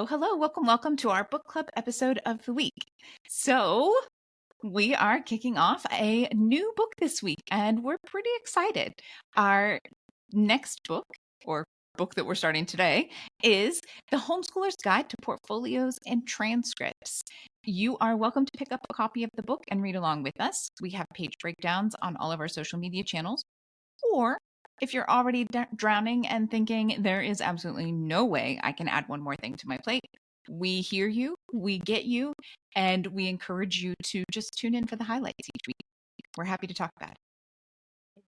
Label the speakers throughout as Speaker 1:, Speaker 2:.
Speaker 1: Hello, hello. Welcome to our book club episode of the week. So, we are kicking off a new book this week, and we're pretty excited. Our next book, or book that we're starting today, is The Homeschooler's Guide to Portfolios and Transcripts. You are welcome to pick up a copy of the book and read along with us. We have page breakdowns on all of our social media channels, or if you're already drowning and thinking there is absolutely no way I can add one more thing to my plate, we hear you, we get you, and we encourage you to just tune in for the highlights each week. We're happy to talk about it.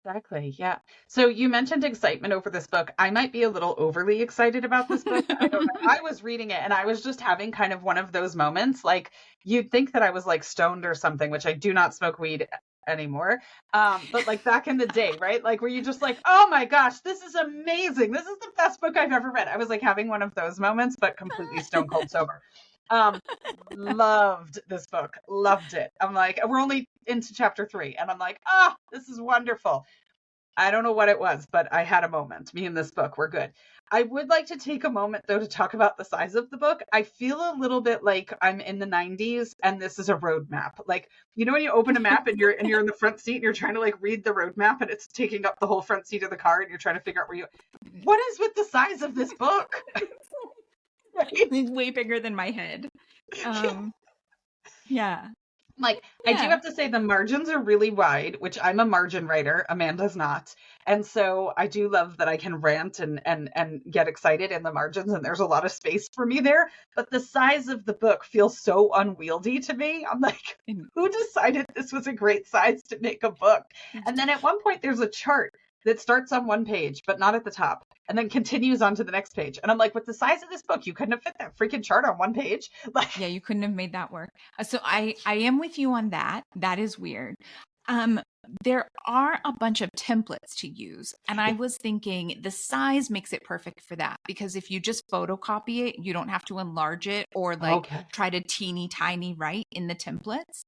Speaker 2: Exactly. Yeah. So you mentioned excitement over this book. I might be a little overly excited about this book. I don't know. I was reading it and I was just having kind of one of those moments. Like you'd think that I was like stoned or something, which I do not smoke weed anymore. But like back in the day, right? Like where you just like, oh my gosh, this is amazing. This is the best book I've ever read. I was like having one of those moments, but completely stone cold sober. Loved this book. Loved it. I'm like, we're only into chapter 3 and I'm like, this is wonderful. I don't know what it was, but I had a moment. Me and this book were good. I would like to take a moment though to talk about the size of the book. I feel a little bit like I'm in the 90s and this is a road map. Like, you know when you open a map and you're in the front seat and you're trying to like read the road map and it's taking up the whole front seat of the car and you're trying to figure out what is with the size of this book?
Speaker 1: Right? It's way bigger than my head. Yeah.
Speaker 2: Like, I do have to say the margins are really wide, which I'm a margin writer. Amanda's not. And so I do love that I can rant and get excited in the margins, and there's a lot of space for me there. But the size of the book feels so unwieldy to me. I'm like, who decided this was a great size to make a book? And then at one point there's a chart that starts on one page, but not at the top, and then continues on to the next page. And I'm like, with the size of this book, you couldn't have fit that freaking chart on one page. Like,
Speaker 1: yeah, you couldn't have made that work. So I am with you on that. That is weird. There are a bunch of templates to use. And I was thinking the size makes it perfect for that, because if you just photocopy it, you don't have to enlarge it or like try to teeny tiny write in the templates.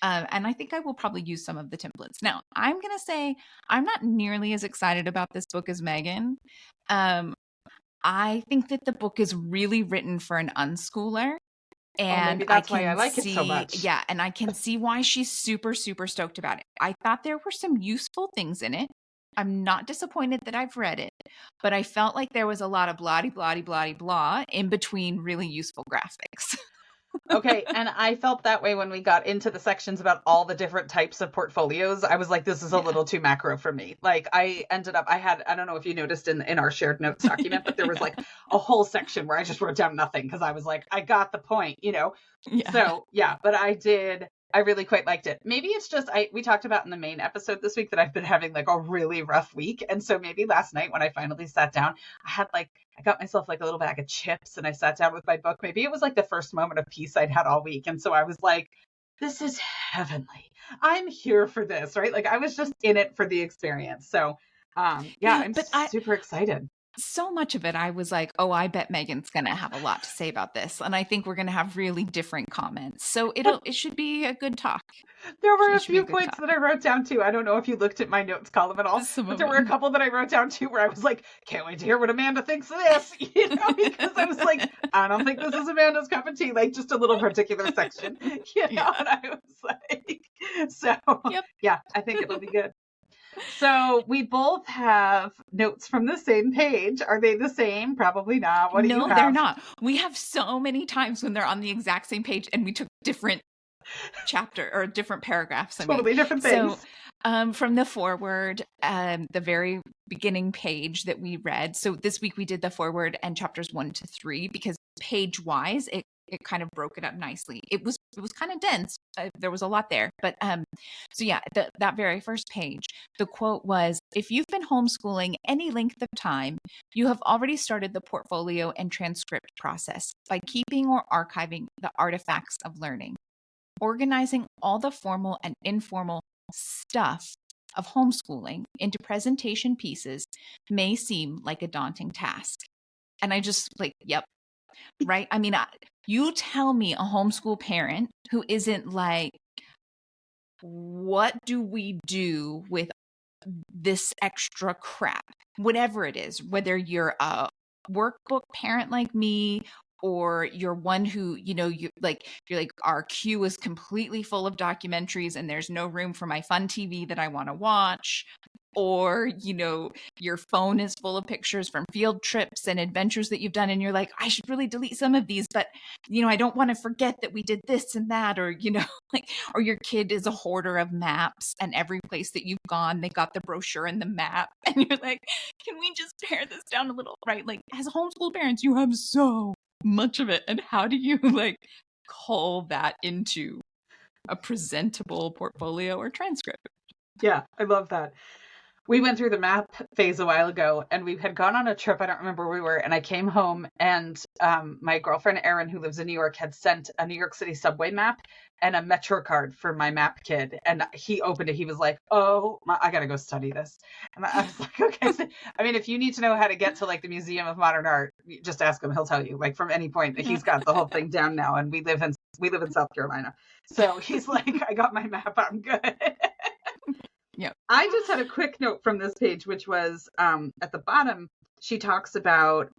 Speaker 1: And I think I will probably use some of the templates. Now, I'm going to say I'm not nearly as excited about this book as Meagan. I think that the book is really written for an unschooler. And
Speaker 2: maybe that's why I like it so much.
Speaker 1: Yeah, and I can see why she's super, super stoked about it. I thought there were some useful things in it. I'm not disappointed that I've read it, but I felt like there was a lot of blah, blah, blah, blah in between really useful graphics.
Speaker 2: Okay, and I felt that way when we got into the sections about all the different types of portfolios. I was like, this is a little too macro for me. Like I ended up, I don't know if you noticed in our shared notes document, but there was like a whole section where I just wrote down nothing because I was like, I got the point, you know? Yeah. So yeah, but I really quite liked it. Maybe it's just, we talked about in the main episode this week that I've been having like a really rough week. And so maybe last night when I finally sat down, I got myself like a little bag of chips and I sat down with my book. Maybe it was like the first moment of peace I'd had all week. And so I was like, this is heavenly. I'm here for this, right? Like I was just in it for the experience. So I'm super excited.
Speaker 1: So much of it, I was like, oh, I bet Meagan's going to have a lot to say about this. And I think we're going to have really different comments. So it should be a good talk.
Speaker 2: There were a few points that I wrote down too. I don't know if you looked at my notes column at all, but there were a couple that I wrote down too where I was like, can't wait to hear what Amanda thinks of this, you know, because I was like, I don't think this is Amanda's cup of tea, like just a little particular section, you know, and I was like, so yeah, I think it'll be good. So we both have notes from the same page. Are they the same? Probably not. What do you have?
Speaker 1: No, they're not. We have so many times when they're on the exact same page and we took different chapter or different paragraphs.
Speaker 2: Totally different things.
Speaker 1: So from the foreword, the very beginning page that we read. So this week we did the foreword and chapters 1 to 3 because page wise, it kind of broke it up nicely. It was kind of dense. There was a lot there, but so yeah, that very first page, the quote was, "If you've been homeschooling any length of time, you have already started the portfolio and transcript process by keeping or archiving the artifacts of learning. Organizing all the formal and informal stuff of homeschooling into presentation pieces may seem like a daunting task." And I just like, yep. Right. I mean, you tell me a homeschool parent who isn't like, what do we do with this extra crap? Whatever it is, whether you're a workbook parent like me or you're one who, you're like, our queue is completely full of documentaries and there's no room for my fun TV that I want to watch. Or, your phone is full of pictures from field trips and adventures that you've done. And you're like, I should really delete some of these, but, I don't want to forget that we did this and that. Or, like, or your kid is a hoarder of maps, and every place that you've gone, they got the brochure and the map. And you're like, can we just pare this down a little, right? Like, as homeschool parents, you have so much of it. And how do you like cull that into a presentable portfolio or transcript?
Speaker 2: Yeah, I love that. We went through the map phase a while ago, and we had gone on a trip. I don't remember where we were. And I came home, and my girlfriend, Erin, who lives in New York, had sent a New York City subway map and a Metro card for my map kid. And he opened it. He was like, oh, I got to go study this. And I was like, okay. So, I mean, if you need to know how to get to like the Museum of Modern Art, just ask him. He'll tell you, like, from any point. He's got the whole thing down now. And we live in South Carolina. So he's like, I got my map. I'm good.
Speaker 1: Yeah.
Speaker 2: I just had a quick note from this page, which was at the bottom. She talks about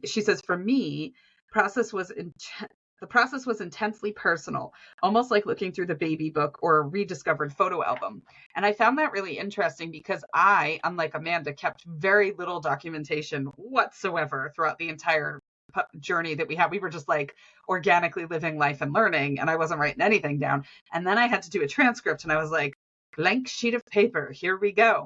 Speaker 2: she says, for me, the process was intensely personal, almost like looking through the baby book or a rediscovered photo album. And I found that really interesting because I, unlike Amanda, kept very little documentation whatsoever throughout the entire journey that we had. We were just like organically living life and learning, and I wasn't writing anything down. And then I had to do a transcript, and I was like, blank sheet of paper, here we go.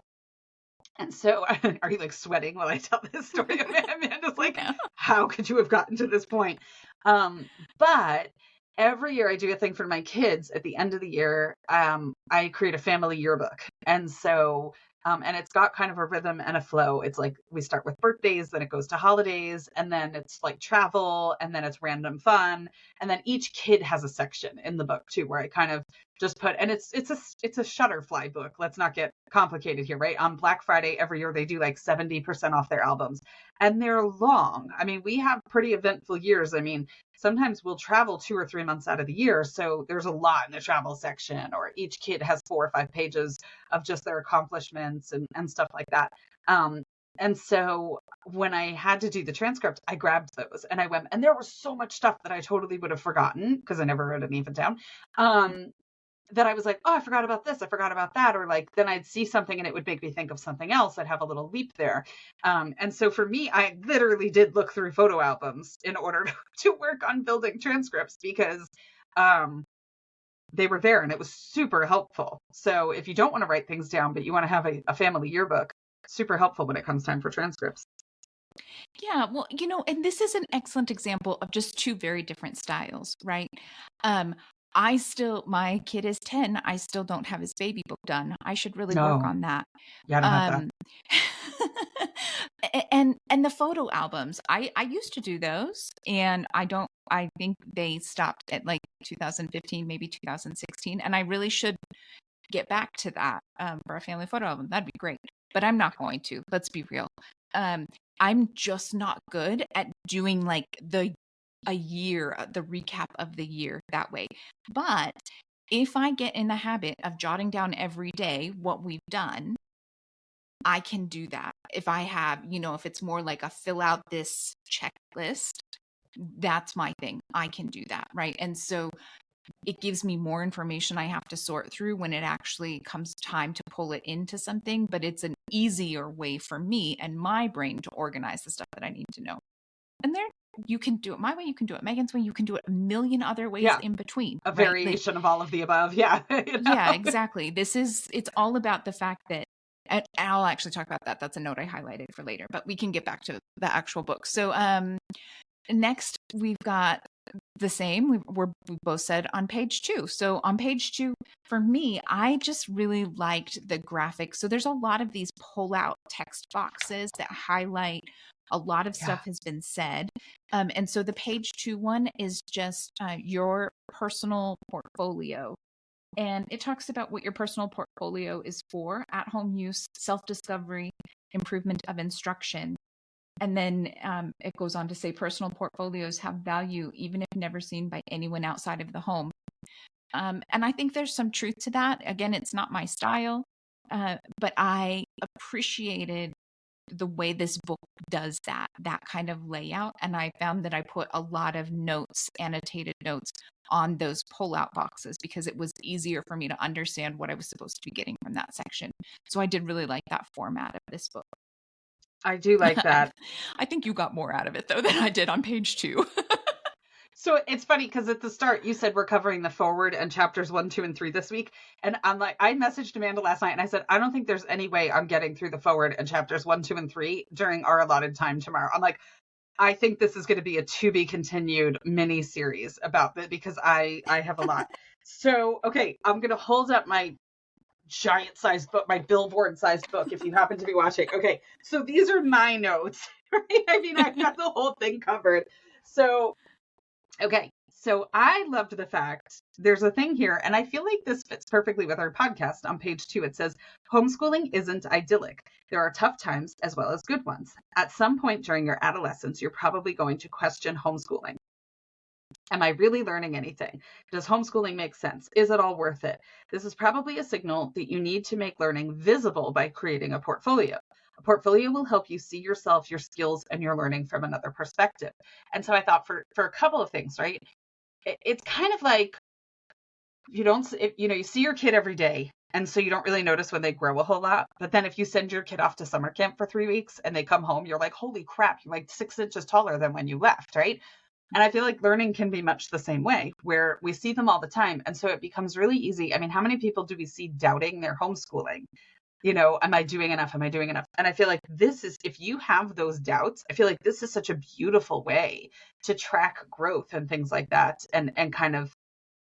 Speaker 2: And so, are you like sweating while I tell this story? Amanda's like, how could you have gotten to this point? But every year I do a thing for my kids. At the end of the year, I create a family yearbook. And so, and it's got kind of a rhythm and a flow. It's like we start with birthdays, then it goes to holidays, and then it's like travel, and then it's random fun. And then each kid has a section in the book too, where I kind of just put, and it's a Shutterfly book. Let's not get complicated here, right? On Black Friday every year, they do like 70% off their albums, and they're long. I mean, we have pretty eventful years. I mean, sometimes we'll travel 2 or 3 months out of the year. So there's a lot in the travel section, or each kid has 4 or 5 pages of just their accomplishments and stuff like that. And so when I had to do the transcript, I grabbed those and I went, and there was so much stuff that I totally would have forgotten because I never wrote any of it down. That I was like, oh, I forgot about this. I forgot about that. Or like, then I'd see something and it would make me think of something else. I'd have a little leap there. And so for me, I literally did look through photo albums in order to work on building transcripts because they were there and it was super helpful. So if you don't want to write things down, but you want to have a family yearbook, super helpful when it comes time for transcripts.
Speaker 1: Yeah, well, and this is an excellent example of just 2 very different styles, right? My kid is 10. I still don't have his baby book done. I should really work
Speaker 2: No.
Speaker 1: on that.
Speaker 2: Yeah, I don't have
Speaker 1: that. And the photo albums, I used to do those, and I think they stopped at like 2015, maybe 2016. And I really should get back to that for a family photo album. That'd be great. But I'm not going to. Let's be real. I'm just not good at doing like the recap of the year that way. But if I get in the habit of jotting down every day what we've done, I can do that. If I have, if it's more like a fill out this checklist, that's my thing. I can do that, right? And so it gives me more information I have to sort through when it actually comes time to pull it into something, but it's an easier way for me and my brain to organize the stuff that I need to know. And there, you can do it my way, you can do it Megan's way, you can do it a million other ways in between.
Speaker 2: A variation of all of the above. Yeah.
Speaker 1: Yeah, exactly. It's all about the fact that, and I'll actually talk about that. That's a note I highlighted for later, but we can get back to the actual book. So next we've got the same. We both said on page 2. So on page 2, for me, I just really liked the graphics. So there's a lot of these pull-out text boxes that highlight a lot of stuff has been said. And so the page 2 one is just your personal portfolio. And it talks about what your personal portfolio is for: at-home use, self-discovery, improvement of instruction. And then it goes on to say personal portfolios have value even if never seen by anyone outside of the home. And I think there's some truth to that. Again, it's not my style, but I appreciated the way this book does that kind of layout. And I found that I put a lot of notes, annotated notes, on those pull-out boxes because it was easier for me to understand what I was supposed to be getting from that section. So I did really like that format of this book.
Speaker 2: I do like that.
Speaker 1: I think you got more out of it though than I did on page 2.
Speaker 2: So it's funny because at the start you said we're covering the forward and chapters 1, 2, and 3 this week. And I'm like, I messaged Amanda last night and I said, I don't think there's any way I'm getting through the forward and chapters 1, 2, and 3 during our allotted time tomorrow. I'm like, I think this is going to be a to be continued mini series about it because I have a lot. So, okay, I'm going to hold up my giant sized book, my billboard sized book, if you happen to be watching. Okay, so these are my notes, right? I mean, I've got the whole thing covered. So, okay, so I loved the fact there's a thing here, and I feel like this fits perfectly with our podcast. On page 2, it says, homeschooling isn't idyllic. There are tough times as well as good ones. At some point during your adolescence, you're probably going to question homeschooling. Am I really learning anything? Does homeschooling make sense? Is it all worth it? This is probably a signal that you need to make learning visible by creating a portfolio. A portfolio will help you see yourself, your skills, and your learning from another perspective. And so I thought for a couple of things, right? It's kind of like you see your kid every day, and so you don't really notice when they grow a whole lot. But then if you send your kid off to summer camp for 3 weeks and they come home, you're like, holy crap, you're like 6 inches taller than when you left, right? And I feel like learning can be much the same way, where we see them all the time. And so it becomes really easy. I mean, how many people do we see doubting their homeschooling? Am I doing enough? Am I doing enough? And I feel like if you have those doubts, I feel like this is such a beautiful way to track growth and things like that, and kind of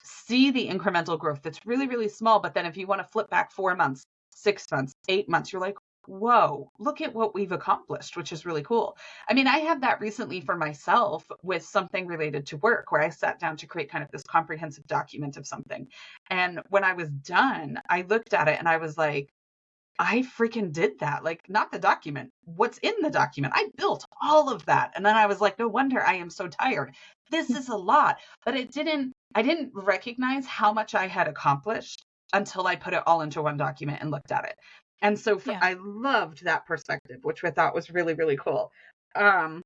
Speaker 2: see the incremental growth that's really, really small. But then if you want to flip back 4 months, 6 months, 8 months, you're like, whoa, look at what we've accomplished, which is really cool. I mean, I had that recently for myself with something related to work, where I sat down to create kind of this comprehensive document of something. And when I was done, I looked at it and I was like, I freaking did that. Like, not the document, what's in the document. I built all of that. And then I was like, no wonder I am so tired. This is a lot. But I didn't recognize how much I had accomplished until I put it all into one document and looked at it. And so
Speaker 1: Yeah.
Speaker 2: I loved that perspective, which I thought was really, really cool. And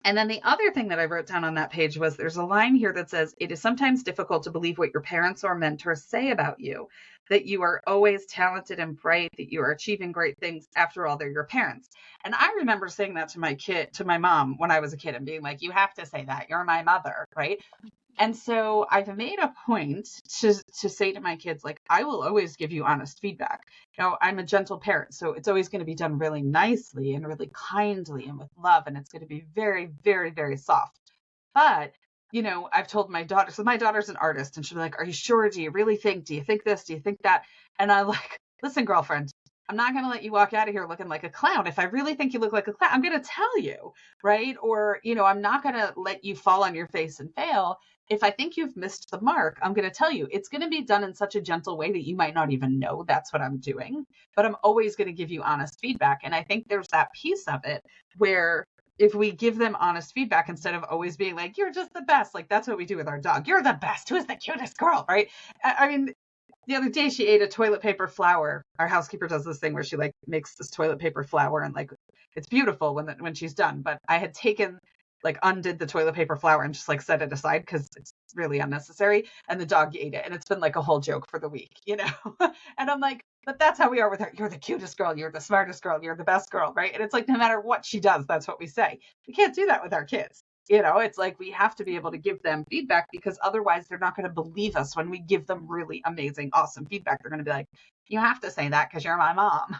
Speaker 2: then the other thing that I wrote down on that page was there's a line here that says, it is sometimes difficult to believe what your parents or mentors say about you, that you are always talented and bright, that you are achieving great things. After all, they're your parents. And I remember saying that to my mom when I was a kid and being like, you have to say that. You're my mother, right? And so I've made a point to say to my kids, like, I will always give you honest feedback. I'm a gentle parent, so it's always going to be done really nicely and really kindly and with love. And it's going to be very, very, very soft. But, I've told my daughter, so my daughter's an artist, and she'll be like, are you sure? Do you really think? Do you think this? Do you think that? And I'm like, listen, girlfriend, I'm not going to let you walk out of here looking like a clown. If I really think you look like a clown, I'm going to tell you, right? Or, I'm not going to let you fall on your face and fail. If I think you've missed the mark, I'm going to tell you. It's going to be done in such a gentle way that you might not even know that's what I'm doing, but I'm always going to give you honest feedback. And I think there's that piece of it where if we give them honest feedback instead of always being like, you're just the best, like that's what we do with our dog. You're the best. Who's the cutest girl, right? I mean, the other day she ate a toilet paper flower. Our housekeeper does this thing where she like makes this toilet paper flower, and like it's beautiful when she's done. But I had undid the toilet paper flower and just like set it aside because it's really unnecessary. And the dog ate it, and it's been like a whole joke for the week, And I'm like, but that's how we are with her. You're the cutest girl. You're the smartest girl. You're the best girl, right? And it's like no matter what she does, that's what we say. We can't do that with our kids. It's like we have to be able to give them feedback because otherwise they're not going to believe us when we give them really amazing, awesome feedback. They're going to be like, you have to say that because you're my mom.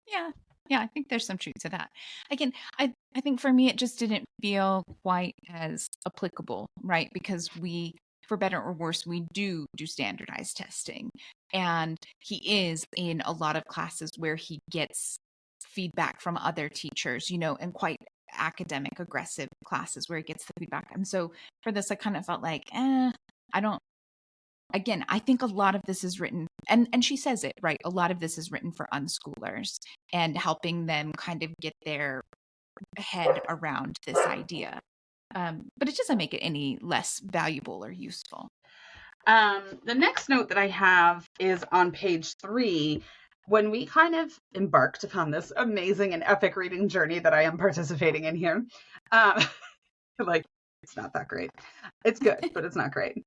Speaker 1: Yeah. Yeah, I think there's some truth to that. Again, I think for me, it just didn't feel quite as applicable, right? Because we, for better or worse, we do standardized testing. And he is in a lot of classes where he gets feedback from other teachers, and quite academic, aggressive classes where he gets the feedback. And so for this, I kind of felt like, I don't. Again, I think a lot of this is written, and she says it, right? A lot of this is written for unschoolers and helping them kind of get their head around this idea. But it doesn't make it any less valuable or useful.
Speaker 2: The next note that I have is on page 3. when we kind of embarked upon this amazing and epic reading journey that I am participating in here, like, it's not that great. It's good, but it's not great.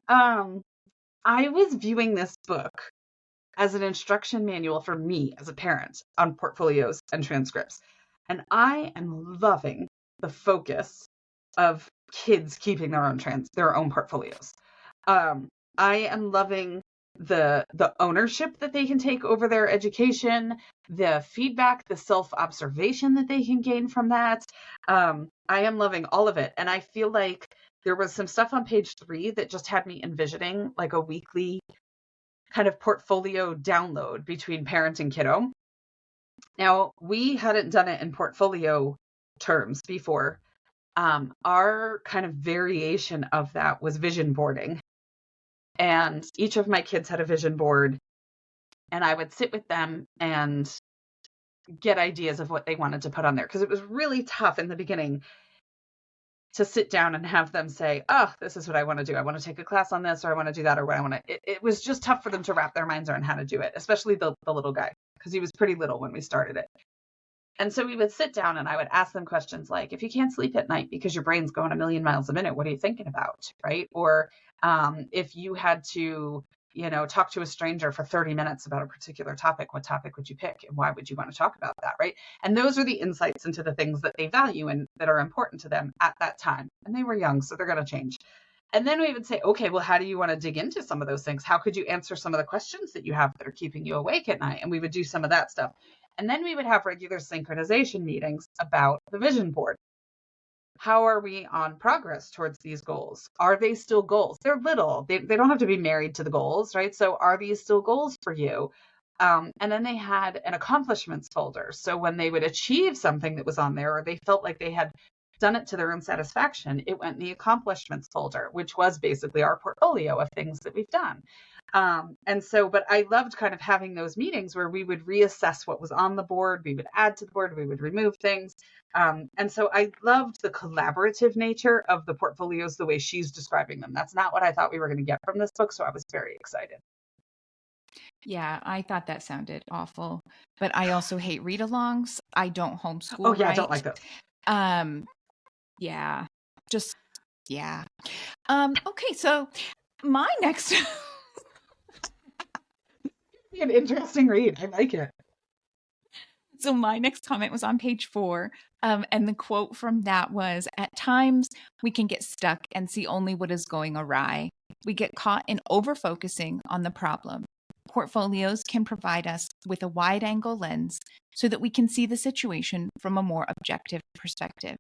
Speaker 2: I was viewing this book as an instruction manual for me as a parent on portfolios and transcripts. And I am loving the focus of kids keeping their own portfolios. I am loving the ownership that they can take over their education, the feedback, the self-observation that they can gain from that. I am loving all of it. And I feel like there was some stuff on page 3 that just had me envisioning like a weekly kind of portfolio download between parent and kiddo. Now, we hadn't done it in portfolio terms before. Our kind of variation of that was vision boarding. And each of my kids had a vision board, and I would sit with them and get ideas of what they wanted to put on there. Because it was really tough in the beginning to sit down and have them say, oh, this is what I want to do. I want to take a class on this, or I want to do that, or what I want to. It was just tough for them to wrap their minds around how to do it, especially the little guy, because he was pretty little when we started it. And so we would sit down and I would ask them questions like, if you can't sleep at night because your brain's going a million miles a minute, what are you thinking about? Right? Or if you had to, talk to a stranger for 30 minutes about a particular topic, what topic would you pick? And why would you want to talk about that? Right? And those are the insights into the things that they value and that are important to them at that time. And they were young, so they're going to change. And then we would say, okay, well, how do you want to dig into some of those things? How could you answer some of the questions that you have that are keeping you awake at night? And we would do some of that stuff. And then we would have regular synchronization meetings about the vision board. How are we on progress towards these goals? Are they still goals? They're little. They don't have to be married to the goals, right? So are these still goals for you? And then they had an accomplishments folder. So when they would achieve something that was on there, or they felt like they had done it to their own satisfaction, it went in the accomplishments folder, which was basically our portfolio of things that we've done. But I loved kind of having those meetings where we would reassess what was on the board, we would add to the board, we would remove things. And so I loved the collaborative nature of the portfolios, the way she's describing them. That's not what I thought we were going to get from this book. So I was very excited.
Speaker 1: Yeah, I thought that sounded awful, but I also hate read-alongs. I don't homeschool.
Speaker 2: Oh yeah, I don't like those.
Speaker 1: Yeah, just, yeah. Okay, so my next
Speaker 2: An interesting read. I like it.
Speaker 1: So my next comment was on page 4. And the quote from that was, at times we can get stuck and see only what is going awry. We get caught in over-focusing on the problem. Portfolios can provide us with a wide-angle lens so that we can see the situation from a more objective perspective.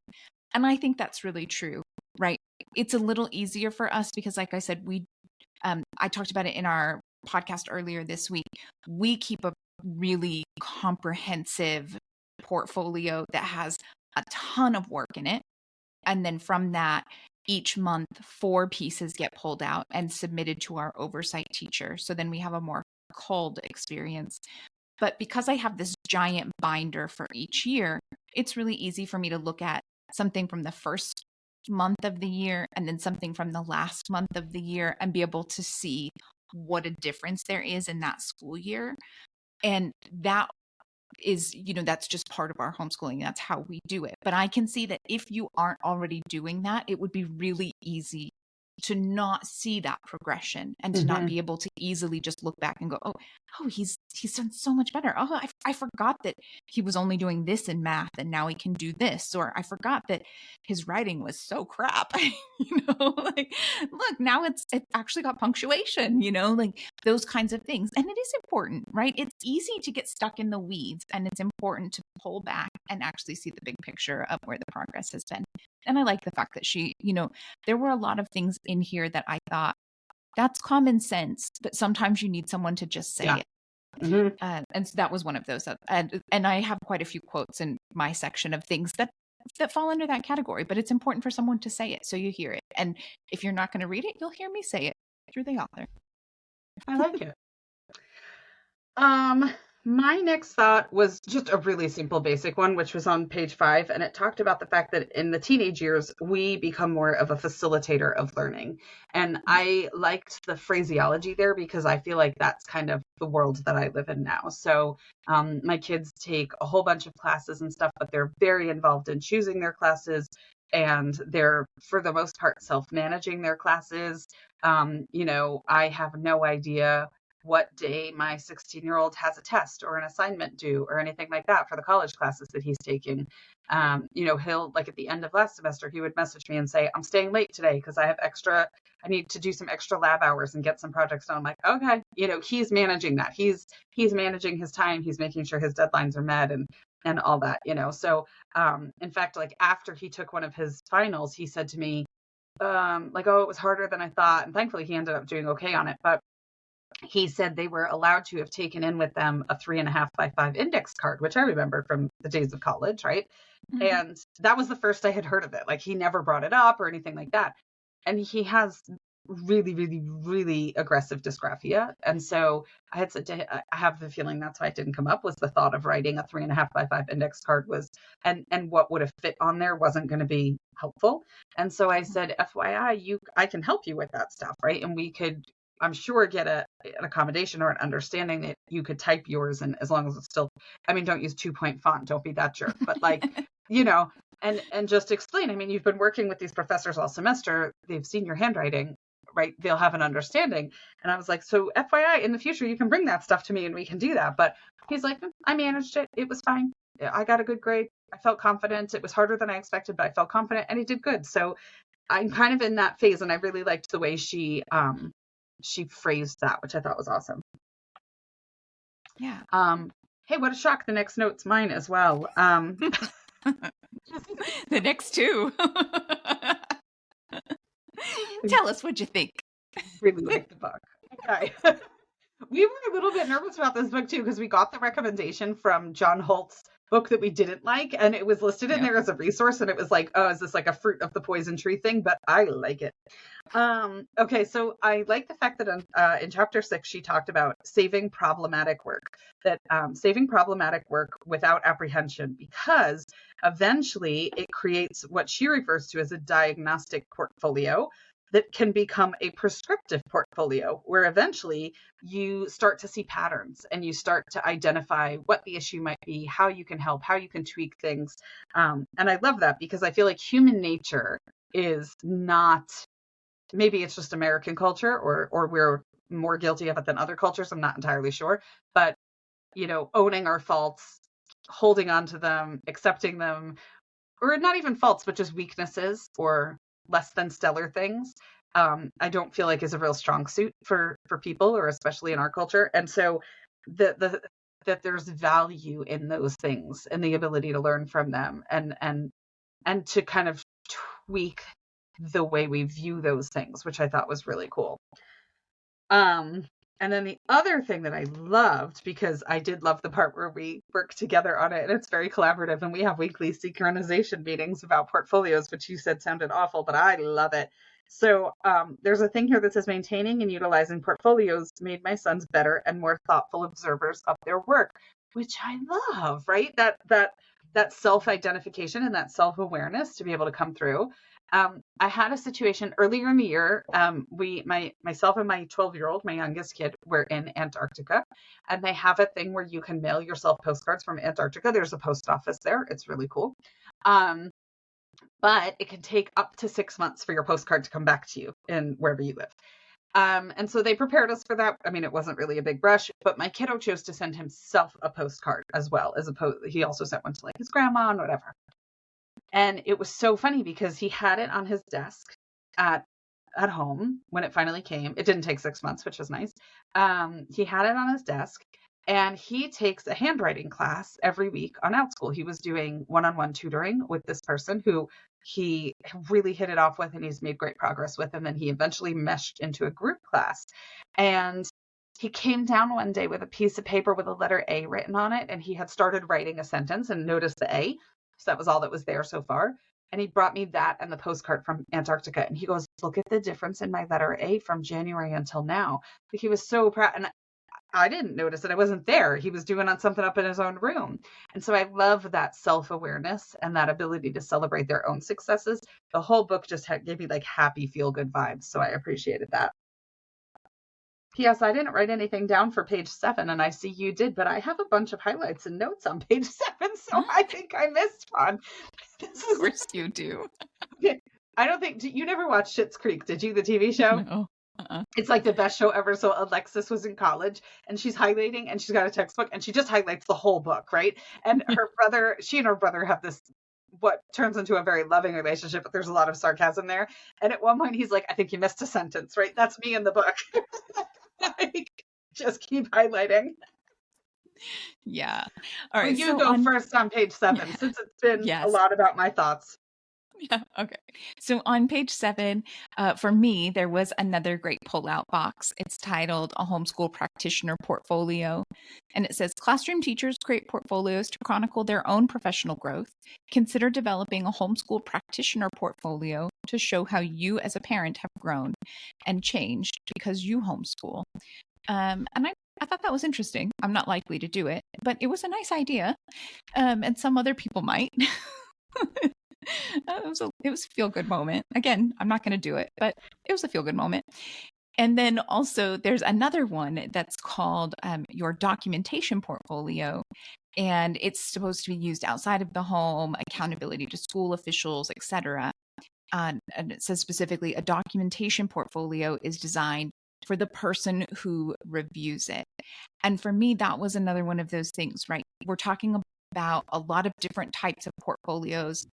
Speaker 1: And I think that's really true, right? It's a little easier for us because, like I said, I talked about it in our podcast earlier this week. We keep a really comprehensive portfolio that has a ton of work in it. And then from that, each month, 4 pieces get pulled out and submitted to our oversight teacher. So then we have a more culled experience. But because I have this giant binder for each year, it's really easy for me to look at something from the first month of the year and then something from the last month of the year and be able to see what a difference there is in that school year. And that is, that's just part of our homeschooling. That's how we do it. But I can see that if you aren't already doing that, it would be really easy to not see that progression and to not be able to easily just look back and go, oh, he's done so much better. Oh, I forgot that he was only doing this in math and now he can do this. Or I forgot that his writing was so crap. Like, look, now it actually got punctuation, like those kinds of things. And it is important, right? It's easy to get stuck in the weeds, and it's important to pull back and actually see the big picture of where the progress has been. And I like the fact that she, there were a lot of things in here that I thought, that's common sense, but sometimes you need someone to just say it. And so that was one of those. And I have quite a few quotes in my section of things that fall under that category, but it's important for someone to say it so you hear it. And if you're not going to read it, you'll hear me say it through the author.
Speaker 2: I like it. My next thought was just a really simple, basic one, which was on page 5. And it talked about the fact that in the teenage years, we become more of a facilitator of learning. And I liked the phraseology there because I feel like that's kind of the world that I live in now. So my kids take a whole bunch of classes and stuff, but they're very involved in choosing their classes. And they're, for the most part, self-managing their classes. I have no idea what day my 16-year-old has a test or an assignment due or anything like that for the college classes that he's taking. He'll, like, at the end of last semester, he would message me and say, I'm staying late today because I need to do some extra lab hours and get some projects done. I'm like, okay, he's managing that. He's managing his time. He's making sure his deadlines are met and all that. So in fact, like, after he took one of his finals, he said to me, oh, it was harder than I thought. And thankfully he ended up doing okay on it. But he said they were allowed to have taken in with them a 3.5 by 5 index card, which I remember from the days of college, right? Mm-hmm. And that was the first I had heard of it. Like, he never brought it up or anything like that. And he has really, really, really aggressive dysgraphia. And so I had said I have the feeling that's why it didn't come up, was the thought of writing a 3.5 by 5 index card was, and what would have fit on there wasn't going to be helpful. And so I said, FYI, I can help you with that stuff, right? And we could, I'm sure, get an accommodation or an understanding that you could type yours, and as long as it's still, don't use 2-point font, don't be that jerk, but like, and just explain, you've been working with these professors all semester, they've seen your handwriting, right? They'll have an understanding. And I was like, so FYI, in the future, you can bring that stuff to me and we can do that. But he's like, I managed it. It was fine. I got a good grade. I felt confident. It was harder than I expected, but I felt confident and he did good. So I'm kind of in that phase, and I really liked the way she phrased that, which I thought was awesome.
Speaker 1: Yeah.
Speaker 2: Hey, what a shock. The next note's mine as well.
Speaker 1: The next two. Tell us what you think.
Speaker 2: Really like the book. Okay. We were a little bit nervous about this book too, because we got the recommendation from John Holt's book that we didn't like, and it was listed in there as a resource, and it was like, oh, is this like a fruit of the poison tree thing? But I like it. Okay, so I like the fact that in chapter 6 she talked about saving problematic work, saving problematic work without apprehension, because eventually it creates what she refers to as a diagnostic portfolio that can become a prescriptive portfolio, where eventually you start to see patterns and you start to identify what the issue might be, how you can help, how you can tweak things. And I love that, because I feel like human nature is not, maybe it's just American culture, or we're more guilty of it than other cultures. I'm not entirely sure, but owning our faults, holding on to them, accepting them, or not even faults, but just weaknesses or less than stellar things, I don't feel like is a real strong suit for people, or especially in our culture. And so that there's value in those things and the ability to learn from them, and to kind of tweak the way we view those things, which I thought was really cool. And then the other thing that I loved, because I did love the part where we work together on it, and it's very collaborative, and we have weekly synchronization meetings about portfolios, which you said sounded awful, but I love it. So there's a thing here that says, maintaining and utilizing portfolios made my sons better and more thoughtful observers of their work, which I love, right? That self-identification and that self-awareness to be able to come through. I had a situation earlier in the year. Myself and my 12-year-old, my youngest kid, were in Antarctica, and they have a thing where you can mail yourself postcards from Antarctica. There's a post office there. It's really cool. But it can take up to 6 months for your postcard to come back to you in wherever you live. And so they prepared us for that. It wasn't really a big rush, but my kiddo chose to send himself a postcard as well, he also sent one to like his grandma and whatever. And it was so funny because he had it on his desk at home when it finally came. It didn't take 6 months, which was nice. He had it on his desk, and he takes a handwriting class every week on Outschool. He was doing one-on-one tutoring with this person who he really hit it off with, and he's made great progress with. And then he eventually meshed into a group class. And he came down one day with a piece of paper with a letter A written on it, and he had started writing a sentence and noticed the A. So that was all that was there so far. And he brought me that and the postcard from Antarctica. And he goes, look at the difference in my letter A from January until now. But he was so proud. And I didn't notice it. I wasn't there. He was doing on something up in his own room. And so I love that self-awareness and that ability to celebrate their own successes. The whole book just gave me like happy, feel good vibes. So I appreciated that. P.S. I didn't write anything down for page 7, and I see you did, but I have a bunch of highlights and notes on page 7, so I think I missed one.
Speaker 1: Of course you do.
Speaker 2: I don't think you never watched Schitt's Creek, did you? The TV show?
Speaker 1: No.
Speaker 2: It's like the best show ever. So Alexis was in college and she's highlighting and she's got a textbook and she just highlights the whole book, right? And she and her brother have this what turns into a very loving relationship, but there's a lot of sarcasm there. And at one point he's like, I think you missed a sentence, right? That's me in the book. Like, just keep highlighting.
Speaker 1: Yeah. All right.
Speaker 2: Well, you go first on page 7, since it's been a lot about my thoughts.
Speaker 1: Yeah. Okay. So on page 7, for me, there was another great pull-out box. It's titled A Homeschool Practitioner Portfolio. And it says, classroom teachers create portfolios to chronicle their own professional growth. Consider developing a homeschool practitioner portfolio to show how you as a parent have grown and changed because you homeschool. And I thought that was interesting. I'm not likely to do it, but it was a nice idea. And some other people might. It was a feel-good moment. Again, I'm not going to do it, but it was a feel-good moment. And then also there's another one that's called your documentation portfolio. And it's supposed to be used outside of the home, accountability to school officials, etc. And it says specifically, a documentation portfolio is designed for the person who reviews it. And for me, that was another one of those things, right? We're talking about a lot of different types of portfolios.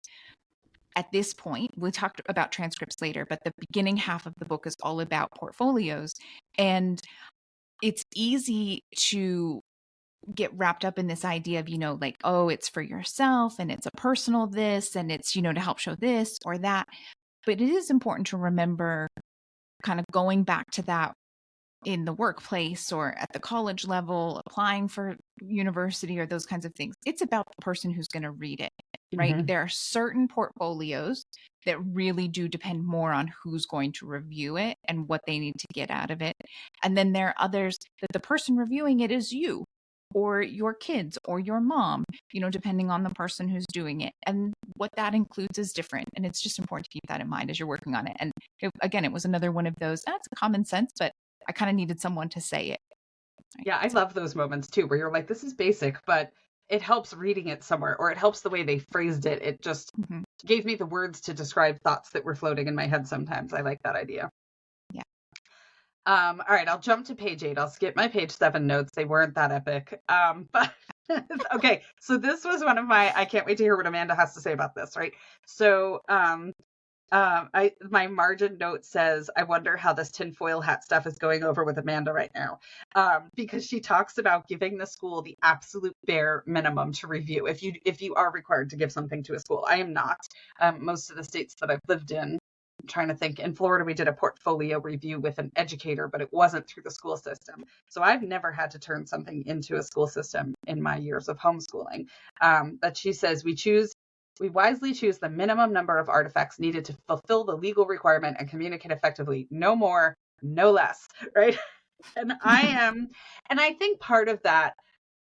Speaker 1: At this point, we'll talk about transcripts later, but the beginning half of the book is all about portfolios. And it's easy to get wrapped up in this idea of, like, oh, it's for yourself and it's a personal this and it's, to help show this or that. But it is important to remember kind of going back to that in the workplace or at the college level, applying for university or those kinds of things. It's about the person who's going to read it, right? Mm-hmm. There are certain portfolios that really do depend more on who's going to review it and what they need to get out of it. And then there are others that the person reviewing it is you or your kids or your mom, depending on the person who's doing it. And what that includes is different. And it's just important to keep that in mind as you're working on it. And it was another one of those, that's common sense, but I kind of needed someone to say it.
Speaker 2: Right? Yeah, I love those moments too, where you're like, this is basic, but it helps reading it somewhere, or it helps the way they phrased it. It just gave me the words to describe thoughts that were floating in my head sometimes. I like that idea.
Speaker 1: Yeah.
Speaker 2: All right, I'll jump to page 8. I'll skip my page 7 notes. They weren't that epic. But okay, so this was one of I can't wait to hear what Amanda has to say about this, right? So my margin note says, I wonder how this tinfoil hat stuff is going over with Amanda right now. Because she talks about giving the school the absolute bare minimum to review. If you are required to give something to a school, I am not. Most of the states that I've lived in, I'm trying to think, in Florida, we did a portfolio review with an educator, but it wasn't through the school system. So I've never had to turn something into a school system in my years of homeschooling. But she says, we wisely choose the minimum number of artifacts needed to fulfill the legal requirement and communicate effectively. No more, no less, right? And I think part of that,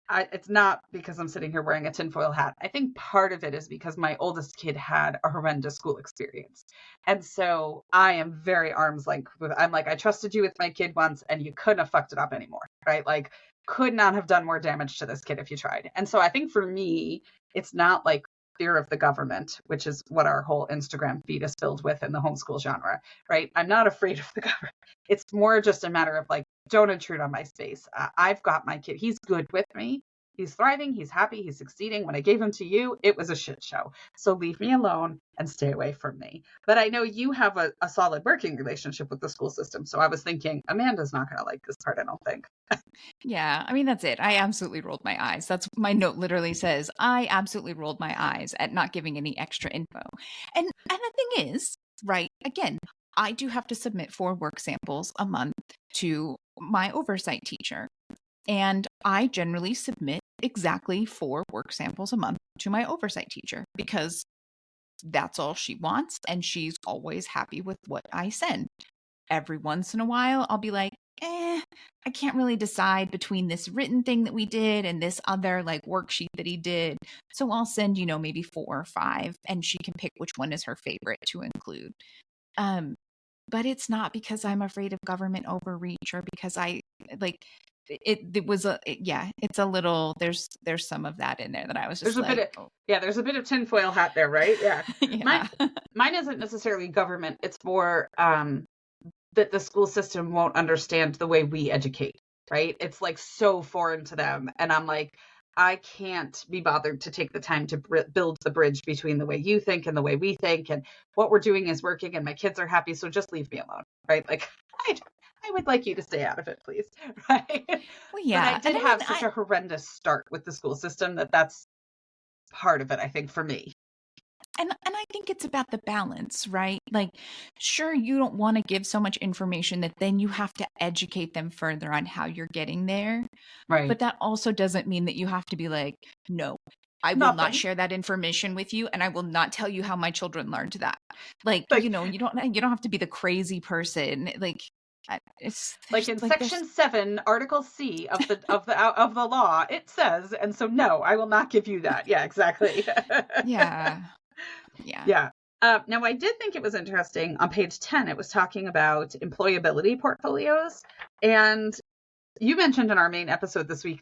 Speaker 2: it's not because I'm sitting here wearing a tinfoil hat. I think part of it is because my oldest kid had a horrendous school experience. And so I am very arm's length. I'm like, I trusted you with my kid once and you couldn't have fucked it up anymore, right? Like, could not have done more damage to this kid if you tried. And so I think for me, it's not like fear of the government, which is what our whole Instagram feed is filled with in the homeschool genre, right? I'm not afraid of the government. It's more just a matter of like, don't intrude on my space. I've got my kid. He's good with me. He's thriving. He's happy. He's succeeding. When I gave him to you, it was a shit show. So leave me alone and stay away from me. But I know you have a solid working relationship with the school system. So I was thinking, Amanda's not going to like this part, I don't think.
Speaker 1: Yeah, I mean, that's it. I absolutely rolled my eyes. That's my note literally says, I absolutely rolled my eyes at not giving any extra info. And the thing is, right, again, I do have to submit 4 work samples a month to my oversight teacher. And I generally submit exactly 4 work samples a month to my oversight teacher because that's all she wants. And she's always happy with what I send. Every once in a while, I'll be like, I can't really decide between this written thing that we did and this other like worksheet that he did. So I'll send, maybe 4 or 5, and she can pick which one is her favorite to include. But it's not because I'm afraid of government overreach or because I like it's a little, there's some of that in there that I was just
Speaker 2: There's a
Speaker 1: like,
Speaker 2: bit of, there's a bit of tinfoil hat there, right? Yeah.
Speaker 1: yeah.
Speaker 2: Mine isn't necessarily government. It's more that the school system won't understand the way we educate, right? It's like so foreign to them. And I'm like, I can't be bothered to take the time to build the bridge between the way you think and the way we think. And what we're doing is working and my kids are happy. So just leave me alone, right? Like, I would like you to stay out of it, please. Right.
Speaker 1: Well, yeah.
Speaker 2: But I did have such a horrendous start with the school system that's part of it, I think, for me.
Speaker 1: And I think it's about the balance, right? Like, sure, you don't want to give so much information that then you have to educate them further on how you're getting there.
Speaker 2: Right.
Speaker 1: But that also doesn't mean that you have to be like, no, I will not share that information with you, and I will not tell you how my children learned that. Like, you don't have to be the crazy person. Like, it's
Speaker 2: like in section 7, article C of the law, it says, and so no, I will not give you that. Yeah, exactly.
Speaker 1: Yeah.
Speaker 2: Now I did think it was interesting on page 10, it was talking about employability portfolios, and you mentioned in our main episode this week,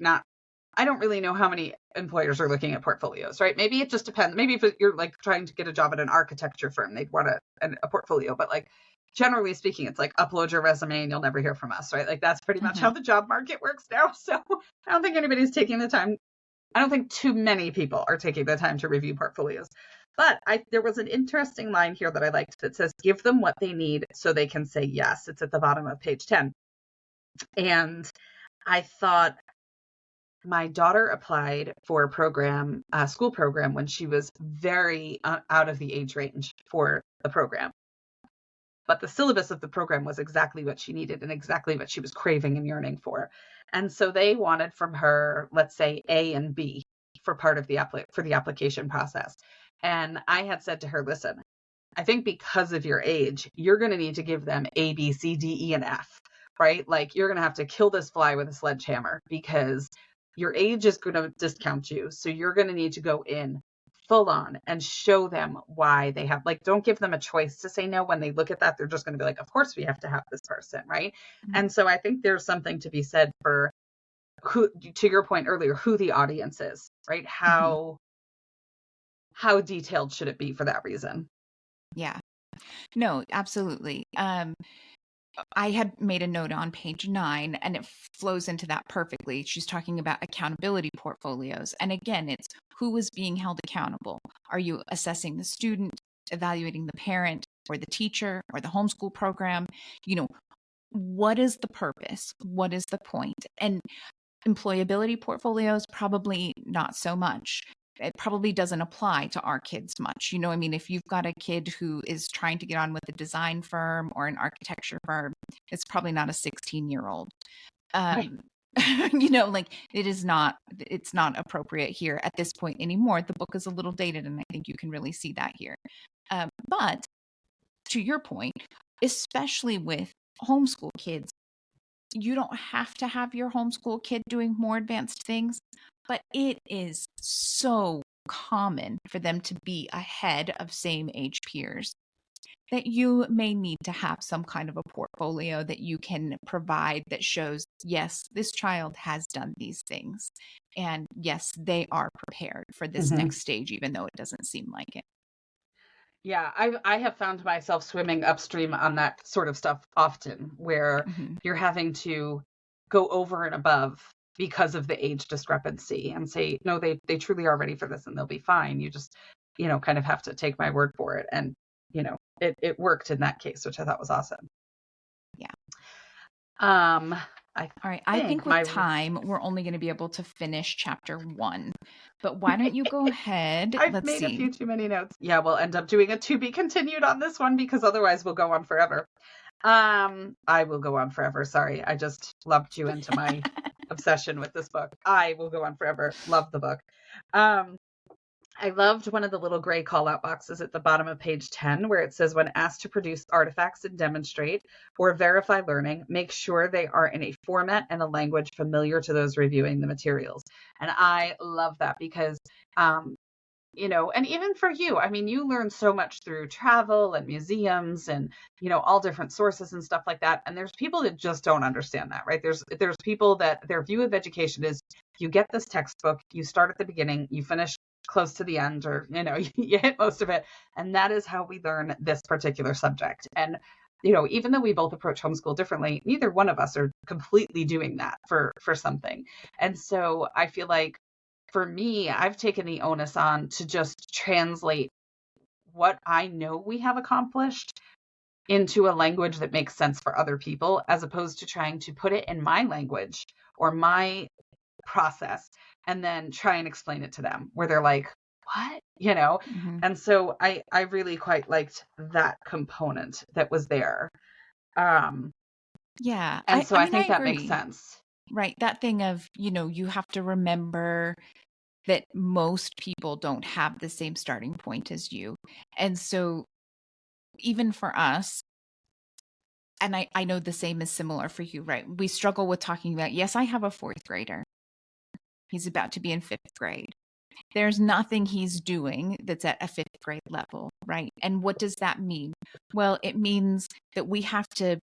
Speaker 2: I don't really know how many employers are looking at portfolios, right? Maybe it just depends. Maybe if you're like trying to get a job at an architecture firm, they'd want a portfolio, but like generally speaking, it's like upload your resume and you'll never hear from us, right? Like that's pretty much how the job market works now. So I don't think anybody's taking the time. I don't think too many people are taking the time to review portfolios. But there was an interesting line here that I liked that says, give them what they need so they can say yes. It's at the bottom of page 10. And I thought, my daughter applied for a school program when she was very out of the age range for the program. But the syllabus of the program was exactly what she needed and exactly what she was craving and yearning for. And so they wanted from her, let's say, A and B for part of the application process. And I had said to her, listen, I think because of your age, you're going to need to give them A, B, C, D, E, and F, right? Like you're going to have to kill this fly with a sledgehammer because your age is going to discount you. So you're going to need to go in full on and show them why they have, like, don't give them a choice to say no. When they look at that, they're just going to be like, of course we have to have this person, right? Mm-hmm. And so I think there's something to be said for who, to your point earlier, who the audience is, right? How detailed should it be for that reason?
Speaker 1: Yeah. No, absolutely. I had made a note on page 9 and it flows into that perfectly. She's talking about accountability portfolios. And again, it's who is being held accountable. Are you assessing the student, evaluating the parent or the teacher or the homeschool program? What is the purpose? What is the point? And employability portfolios, probably not so much. It probably doesn't apply to our kids much. If you've got a kid who is trying to get on with a design firm or an architecture firm, it's probably not a 16-year-old.
Speaker 2: Right.
Speaker 1: It's not appropriate here at this point anymore. The book is a little dated, and I think you can really see that here. But to your point, especially with homeschool kids, you don't have to have your homeschool kid doing more advanced things, but it is so common for them to be ahead of same age peers that you may need to have some kind of a portfolio that you can provide that shows, yes, this child has done these things. And yes, they are prepared for this next stage, even though it doesn't seem like it.
Speaker 2: Yeah, I have found myself swimming upstream on that sort of stuff often, where you're having to go over and above because of the age discrepancy and say, no, they truly are ready for this and they'll be fine. You just, kind of have to take my word for it. And, it worked in that case, which I thought was awesome.
Speaker 1: Yeah.
Speaker 2: All
Speaker 1: right. I think with time, we're only going to be able to finish chapter 1. But why don't you go ahead?
Speaker 2: I've made a few too many notes. Yeah, we'll end up doing a to be continued on this one because otherwise we'll go on forever. I will go on forever. Sorry, I just lumped you into my obsession with this book. I will go on forever. Love the book. I loved one of the little gray call out boxes at the bottom of page 10, where it says, when asked to produce artifacts and demonstrate or verify learning, make sure they are in a format and a language familiar to those reviewing the materials. And I love that because, and even for you, I mean, you learn so much through travel and museums and, all different sources and stuff like that. And there's people that just don't understand that, right? There's people that their view of education is, you get this textbook, you start at the beginning, you finish close to the end, or, you hit most of it. And that is how we learn this particular subject. And, even though we both approach homeschool differently, neither one of us are completely doing that for something. And so I feel like, for me, I've taken the onus on to just translate what I know we have accomplished into a language that makes sense for other people, as opposed to trying to put it in my language or my process and then try and explain it to them, where they're like, what?
Speaker 1: Mm-hmm.
Speaker 2: And so I really quite liked that component that was there.
Speaker 1: Yeah.
Speaker 2: And so
Speaker 1: I
Speaker 2: I
Speaker 1: mean,
Speaker 2: think
Speaker 1: I
Speaker 2: that
Speaker 1: agree.
Speaker 2: makes sense.
Speaker 1: Right. That thing of, you have to remember that most people don't have the same starting point as you. And so even for us, and I know the same is similar for you, right? We struggle with talking about, yes, I have a fourth grader. He's about to be in fifth grade. There's nothing he's doing that's at a fifth grade level, right? And what does that mean? Well, it means that we have to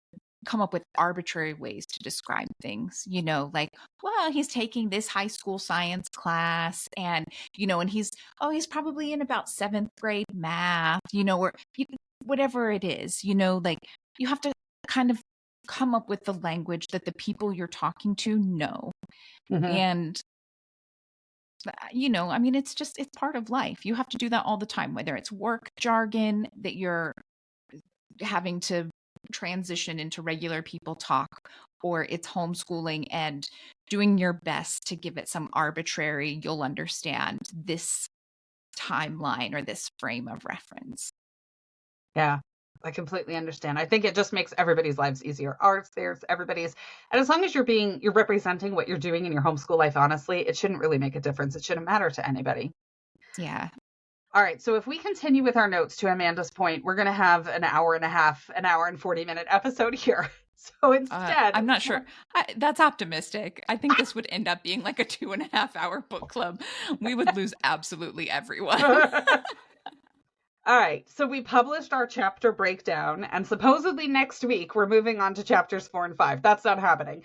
Speaker 1: come up with arbitrary ways to describe things, like, well, he's taking this high school science class and, and he's probably in about seventh grade math, or whatever it is, like you have to kind of come up with the language that the people you're talking to know.
Speaker 2: Mm-hmm.
Speaker 1: And I mean, it's part of life. You have to do that all the time, whether it's work jargon that you're having to transition into regular people talk, or it's homeschooling and doing your best to give it some arbitrary, you'll understand this timeline or this frame of reference.
Speaker 2: Yeah, I completely understand. I think it just makes everybody's lives easier. Ours, theirs, everybody's. And as long as you're representing what you're doing in your homeschool life, honestly, it shouldn't really make a difference. It shouldn't matter to anybody.
Speaker 1: Yeah.
Speaker 2: All right. So if we continue with our notes, to Amanda's point, we're going to have an hour and 40-minute episode here. So instead,
Speaker 1: I'm not sure. That's optimistic. I think this would end up being like a 2.5-hour book club. We would lose absolutely everyone.
Speaker 2: All right, so we published our chapter breakdown, and supposedly next week we're moving on to chapters 4 and 5. That's not happening.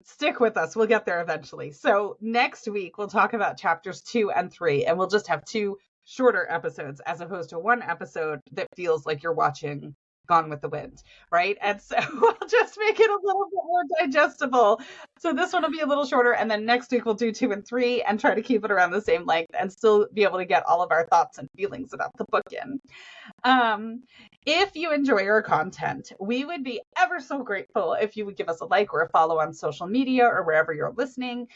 Speaker 2: Stick with us. We'll get there eventually. So next week we'll talk about chapters 2 and 3, and we'll just have 2 shorter episodes as opposed to 1 episode that feels like you're watching Gone with the Wind, right? And so we'll just make it a little bit more digestible. So this one will be a little shorter, and then next week we'll do 2 and 3 and try to keep it around the same length and still be able to get all of our thoughts and feelings about the book in. If you enjoy our content, we would be ever so grateful if you would give us a like or a follow on social media or wherever you're listening.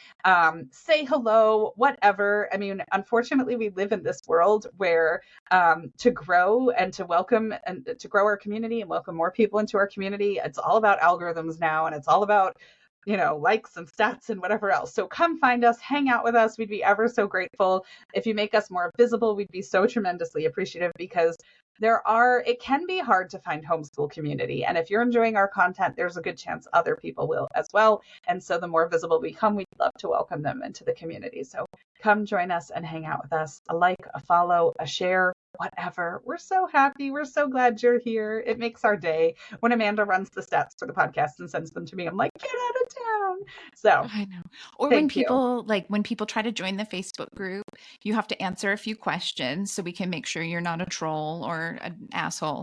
Speaker 2: Say hello, whatever. I mean, unfortunately, we live in this world where to grow and to welcome and to grow our community and welcome more people into our community, it's all about algorithms now, and it's all about likes and stats and whatever else. So come find us, hang out with us. We'd be ever so grateful. If you make us more visible, we'd be so tremendously appreciative, because it can be hard to find homeschool community. And if you're enjoying our content, there's a good chance other people will as well. And so the more visible we become, we'd love to welcome them into the community. So come join us and hang out with us. A like, a follow, a share, whatever. We're so happy. We're so glad you're here. It makes our day. When Amanda runs the stats for the podcast and sends them to me, I'm like, get out of town. So
Speaker 1: I know. Or when people try to join the Facebook group, you have to answer a few questions so we can make sure you're not a troll or an asshole.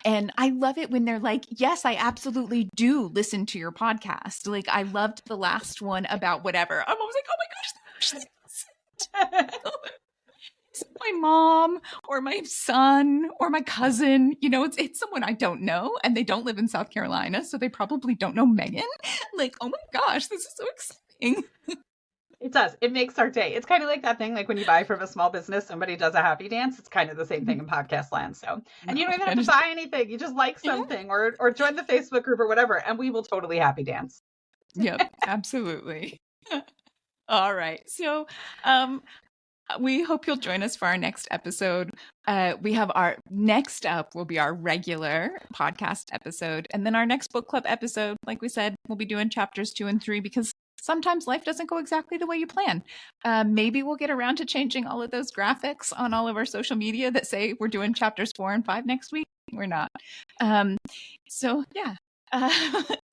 Speaker 1: And I love it when they're like, yes, I absolutely do listen to your podcast. Like, I loved the last one about whatever. I'm always like, oh my gosh, it's my mom or my son or my cousin. It's someone I don't know, and they don't live in South Carolina, so they probably don't know Megan. Like, oh my gosh, this is so exciting.
Speaker 2: It does. It makes our day. It's kind of like that thing, like when you buy from a small business, somebody does a happy dance. It's kind of the same thing in podcast land. So, and you don't even have to buy anything. You just like something or join the Facebook group or whatever, and we will totally happy dance.
Speaker 1: Yep, absolutely. All right. So, We hope you'll join us for our next episode. We have our next up will be our regular podcast episode. And then our next book club episode, like we said, we'll be doing chapters 2 and 3 because sometimes life doesn't go exactly the way you plan. Maybe we'll get around to changing all of those graphics on all of our social media that say we're doing chapters 4 and 5 next week. We're not. So yeah,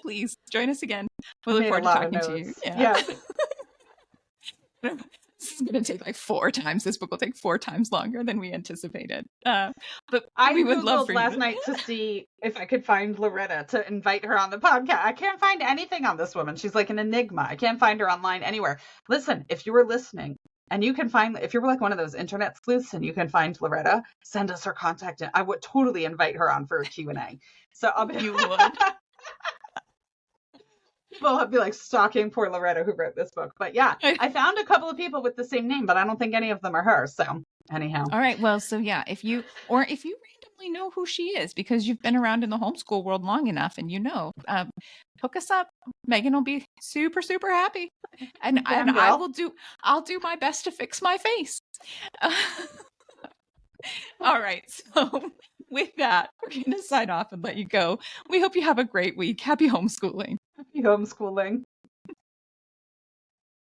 Speaker 1: please join us again. We look forward to talking to you. Yeah. This is going to take like 4 times. This book will take 4 times longer than we anticipated. But
Speaker 2: we would love for you last night to see if I could find Loretta to invite her on the podcast. I can't find anything on this woman. She's like an enigma. I can't find her online anywhere. Listen, if you were listening and you can find, if you're like one of those internet sleuths and you can find Loretta, send us her contact. I would totally invite her on for a Q&A. So you would. We'll be like stalking poor Loretta who wrote this book. But yeah, I found a couple of people with the same name, but I don't think any of them are her. So anyhow.
Speaker 1: All right. Well, so yeah, if you randomly know who she is because you've been around in the homeschool world long enough and hook us up. Meagan will be super, super happy. And I'll do my best to fix my face. All right. So with that, we're going to sign off and let you go. We hope you have a great week. Happy homeschooling.
Speaker 2: Happy homeschooling.